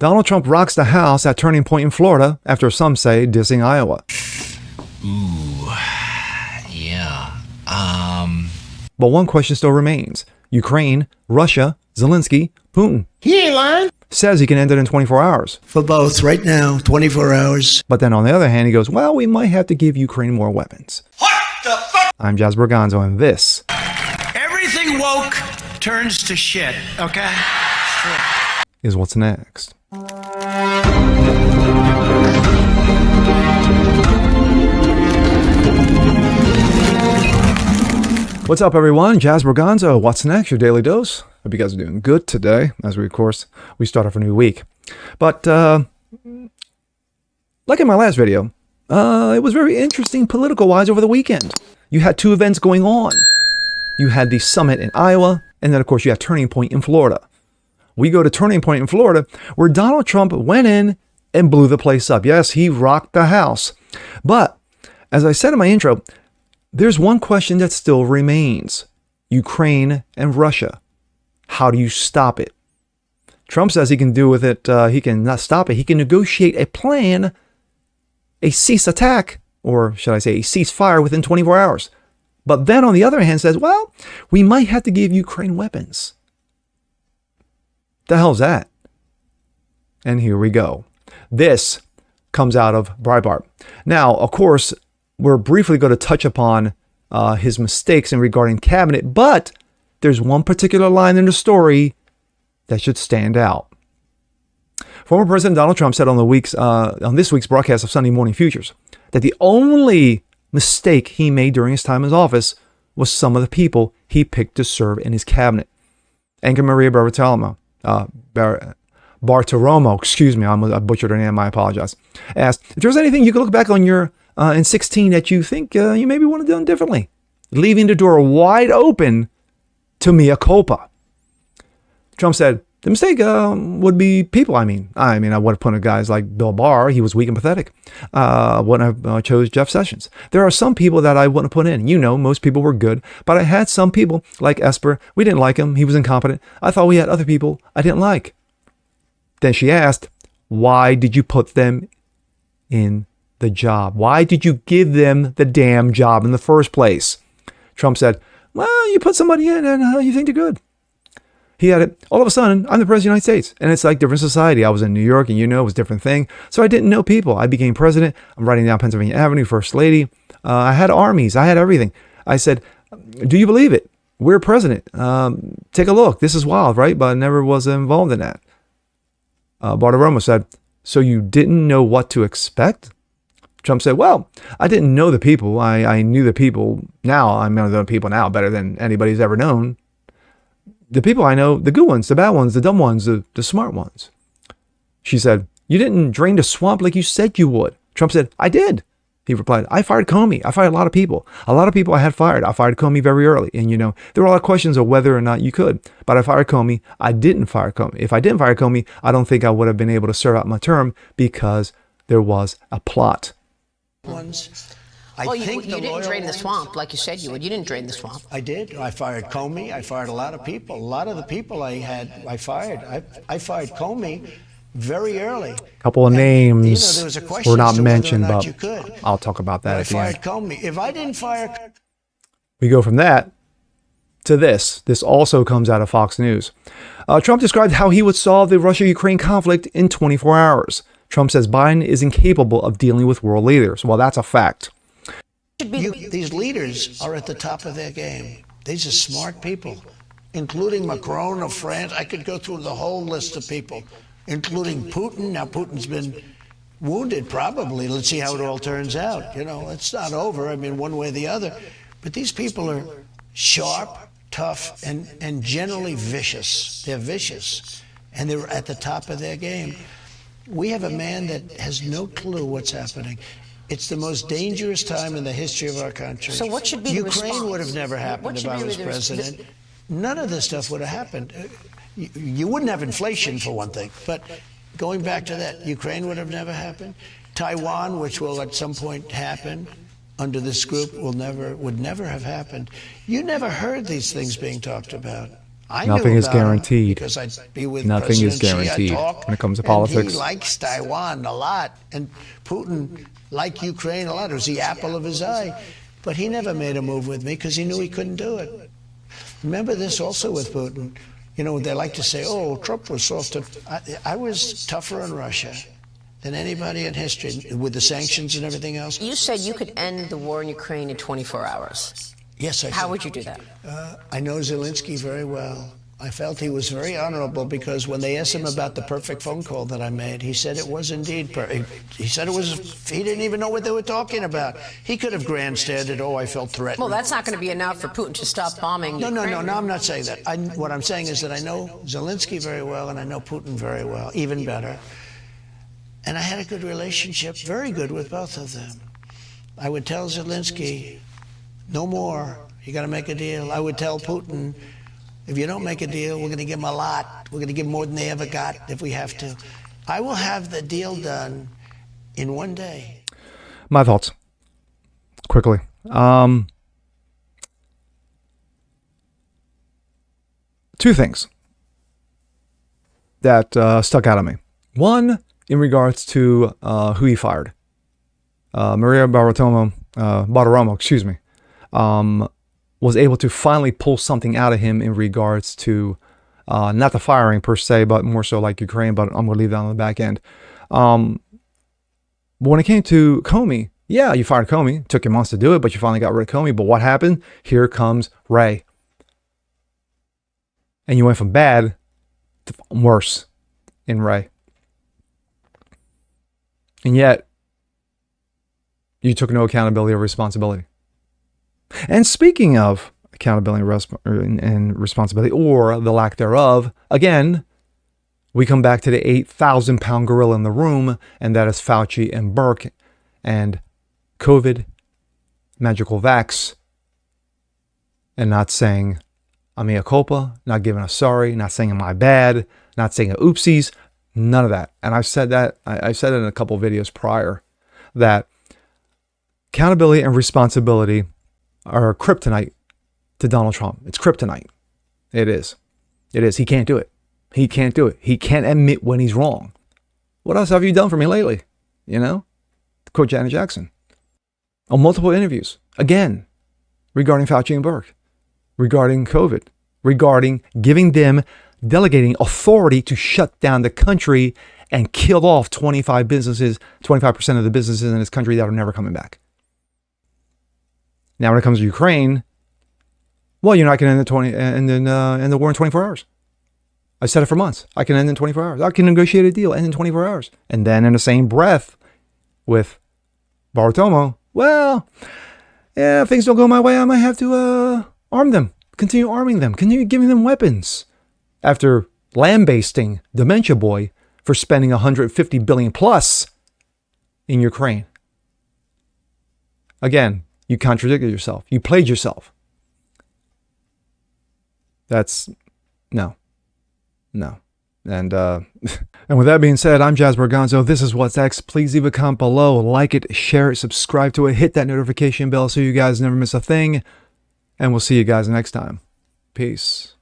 Donald Trump rocks the House at Turning Point in Florida after some say dissing Iowa. Ooh, yeah. But one question still remains. Ukraine, Russia, Zelensky, Putin. He ain't lying. Says he can end it in 24 hours. For both, right now, 24 hours. But then on the other hand, he goes, well, we might have to give Ukraine more weapons. What the fuck? I'm Jasper Gonzo, and this Everything woke turns to shit, okay? is what's next. What's up, everyone? Jasper Gonzo. What's next? Your daily dose. Hope you guys are doing good today, as we start off a new week. But like in my last video, it was very interesting political-wise over the weekend. You had two events going on. You had the summit in Iowa, and then, of course, you had Turning Point in Florida. We go to Turning Point in Florida, where Donald Trump went in and blew the place up. Yes, he rocked the house. But, as I said in my intro, there's one question that still remains. Ukraine and Russia. How do you stop it? Trump says he can do with it, he can not stop it. He can negotiate a plan, a cease attack, or should I say a ceasefire within 24 hours. But then on the other hand says, well, we might have to give Ukraine weapons. The hell's that? And here we go. This comes out of Breitbart. Now, of course, we're briefly going to touch upon his mistakes in regarding cabinet, but there's one particular line in the story that should stand out. Former President Donald Trump said on this week's broadcast of Sunday Morning Futures that the only mistake he made during his time in office was some of the people he picked to serve in his cabinet. Anchor Maria Bartiromo, excuse me, I butchered her name, I apologize, asked if there's anything you could look back on your in 16 that you think you maybe would have done differently, leaving the door wide open to mea culpa. Trump said, the mistake would be people. I mean, I would have put in guys like Bill Barr. He was weak and pathetic. Wouldn't have chose Jeff Sessions. There are some people that I wouldn't have put in. You know, most people were good, but I had some people like Esper. We didn't like him. He was incompetent. I thought we had other people I didn't like. Then she asked, why did you put them in the job? Why did you give them the damn job in the first place? Trump said, well, you put somebody in and you think they're good. He had it. All of a sudden, I'm the president of the United States. And it's like different society. I was in New York and it was a different thing. So I didn't know people. I became president. I'm writing down Pennsylvania Avenue, First Lady. I had armies. I had everything. I said, do you believe it? We're president. Take a look. This is wild, right? But I never was involved in that. Bartiromo said, so you didn't know what to expect? Trump said, well, I didn't know the people. I knew the people now. I know the people now better than anybody's ever known. The people I know, the good ones, the bad ones, the dumb ones, the smart ones. She said, you didn't drain the swamp like you said you would. Trump said, I did. He replied, I fired Comey. I fired a lot of people. A lot of people I had fired. I fired Comey very early. And, there were a lot of questions of whether or not you could. But I fired Comey. I didn't fire Comey. If I didn't fire Comey, I don't think I would have been able to serve out my term because there was a plot. You didn't drain the swamp like you said you would. You didn't drain the swamp. I did. I fired Comey. I fired a lot of people. A lot of the people I fired. I fired Comey very early. A couple of names there was a question were not as to mentioned, whether or but not you could. I'll talk about that But at the I end. fired Comey. If I didn't fire... We go from that to this. This also comes out of Fox News. Trump described how he would solve the Russia-Ukraine conflict in 24 hours. Trump says Biden is incapable of dealing with world leaders. Well, that's a fact. These leaders are at the top of their game. These are smart people, including Macron of France. I could go through the whole list of people, including Putin. Now, Putin's been wounded, probably. Let's see how it all turns out. It's not over. One way or the other. But these people are sharp, tough, and generally vicious. They're vicious, and they're at the top of their game. We have a man that has no clue what's happening. It's the most dangerous time in the history of our country. So what should be the response? Ukraine would have never happened if I was president. None of this stuff would have happened. You wouldn't have inflation, for one thing. But going back to that, Ukraine would have never happened. Taiwan, which will at some point happen under this group, would never have happened. You never heard these things being talked about. I Nothing knew is about him guaranteed. because I'd be with Nothing is President Xi, I'd guaranteed talk, when it comes to and politics. he likes Taiwan a lot, and Putin liked Ukraine a lot. It was the apple of his eye. But he never made a move with me because he knew he couldn't do it. Remember this also with Putin. You know, they like to say, oh, Trump was soft. I was tougher on Russia than anybody in history with the sanctions and everything else. You said you could end the war in Ukraine in 24 hours. Yes, I How did. would you do that? I know Zelensky very well. I felt he was very honorable because when they asked him about the perfect phone call that I made, he said it was indeed perfect. He said it was, he didn't even know what they were talking about. He could have grandstanded, oh, I felt threatened. Well, that's not going to be enough for Putin to stop bombing No, Ukraine. I'm not saying that. What I'm saying is that I know Zelensky very well and I know Putin very well, even better. And I had a good relationship, very good with both of them. I would tell Zelensky, no more, you got to make a deal. I would tell Putin, if you don't make a deal, we're going to give them a lot. We're going to give them more than they ever got if we have to. I will have the deal done in one day. My thoughts, quickly. Two things that stuck out at me. One, in regards to who he fired. Maria Bartiromo, excuse me, was able to finally pull something out of him in regards to not the firing per se, but more so like Ukraine, but I'm going to leave that on the back end. But when it came to Comey, yeah, you fired Comey. It took you months to do it, but you finally got rid of Comey. But what happened? Here comes Wray. And you went from bad to worse in Wray. And yet, you took no accountability or responsibility. And speaking of accountability and responsibility, or the lack thereof, again, we come back to the 8,000-pound gorilla in the room, and that is Fauci and Burke and COVID, magical vax, and not saying a mea culpa, not giving a sorry, not saying my bad, not saying a oopsies, none of that. And I've said that, I said it in a couple of videos prior, that accountability and responsibility are kryptonite to Donald Trump. It's kryptonite. It is. It is. He can't do it. He can't do it. He can't admit when he's wrong. What else have you done for me lately? You know? To quote Janet Jackson. On multiple interviews. Again, regarding Fauci and Burke. Regarding COVID. Regarding giving them, delegating authority to shut down the country and kill off 25% of the businesses in this country that are never coming back. Now, when it comes to Ukraine, well, you're not going to end the war in 24 hours. I said it for months. I can end in 24 hours. I can negotiate a deal, end in 24 hours. And then in the same breath with Bartiromo, well, yeah, if things don't go my way, I might have to arm them, continue arming them, continue giving them weapons. After lambasting Dementia Boy for spending $150 billion plus in Ukraine. Again, you contradicted yourself. You played yourself. That's no. And and with that being said, I'm Jasper Gonzo. This is What's X. Please leave a comment below, like it, share it, subscribe to it, hit that notification bell so you guys never miss a thing. And we'll see you guys next time. Peace.